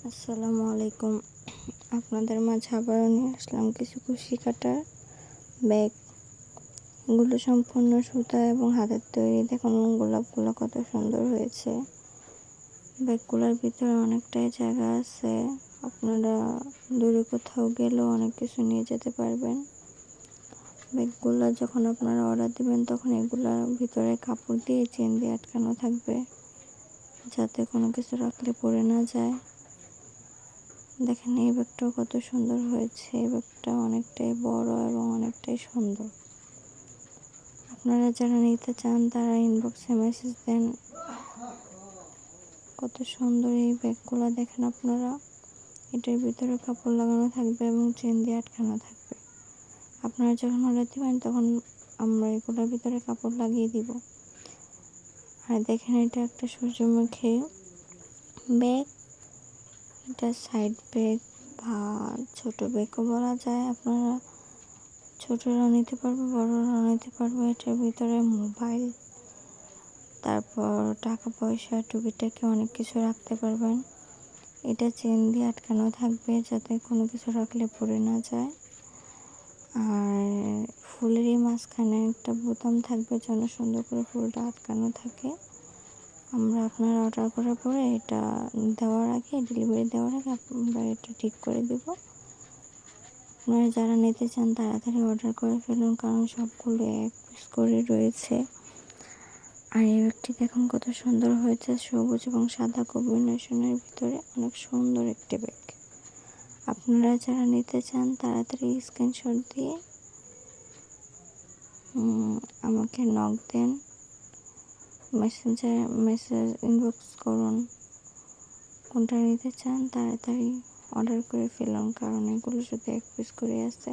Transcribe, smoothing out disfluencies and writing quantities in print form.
আসসালামু আলাইকুম। আপনাদের মাঝে আবারও নিয়ে আসলাম কিছু কুশি কাটার ব্যাগ। এগুলো সম্পূর্ণ সুতা এবং হাতের তৈরি। দেখুন গোলাপগুলো কত সুন্দর হয়েছে। ব্যাগগুলোর ভিতরে অনেকটাই জায়গা আছে। আপনারা দূরে কোথাও গেলেও অনেক কিছু নিয়ে যেতে পারবেন। ব্যাগগুলো যখন আপনারা অর্ডার দিবেন তখন এগুলোর ভিতরে কাপড় দিয়ে চেন দিয়ে আটকানো থাকবে, যাতে কোনো কিছু রাখলে পড়ে না যায়। দেখেন এই ব্যাগটাও কত সুন্দর হয়েছে। এই ব্যাগটা অনেকটাই বড় এবং অনেকটাই সুন্দর। আপনারা যারা নিতে চান তারা ইনবক্সে মেসেজ দেন। কত সুন্দর এই ব্যাগগুলো দেখেন আপনারা। এটার ভিতরে কাপড় লাগানো থাকবে এবং চেন দিয়ে আটকানো থাকবে। আপনারা যখন অর্ডার দিবেন তখন আমরা এগুলোর ভিতরে কাপড় লাগিয়ে দিব। আর দেখেন এটা একটা সূর্যমুখী ব্যাগ। এটা সাইড ব্যাগ বা ছোট ব্যাগও বলা যায়। আপনারা ছোটরাও নিতে পারবে, বড়রাও নিতে পারবে। এটার ভিতরে মোবাইল, তারপর টাকা পয়সা, টুকিটাকি অনেক কিছু রাখতে পারবেন। এটা চেন দিয়ে আটকানো থাকবে, যাতে কোনো কিছু রাখলে পড়ে না যায়। আর ফুলেরই মাঝখানে একটা বোতাম থাকবে যেন সুন্দর করে ফুলটা আটকানো থাকে। আপনারা অর্ডার করার পরে এটা দেওয়ার আগে, ডেলিভারি দেওয়ার আগে আমরা এটা ঠিক করে দেব। আপনারা যারা নিতে চান তাড়াতাড়ি অর্ডার করে ফেলুন, কারণ সবগুলো এক পিস করে রয়েছে। আর এই ব্যাগটি দেখুন কত সুন্দর হয়েছে, সবুজ এবং সাদা কম্বিনেশনের ভিতরে অনেক সুন্দর একটি ব্যাগ। আপনারা যারা নিতে চান তাড়াতাড়ি স্ক্রিনশট দিয়ে আমাকে নক দেন, মেসেজ ইনবক্স করুন। কোনটা নিতে চান তাড়াতাড়ি অর্ডার করে ফেলুন, কারণ এগুলো শুধু এক পিস করে আছে।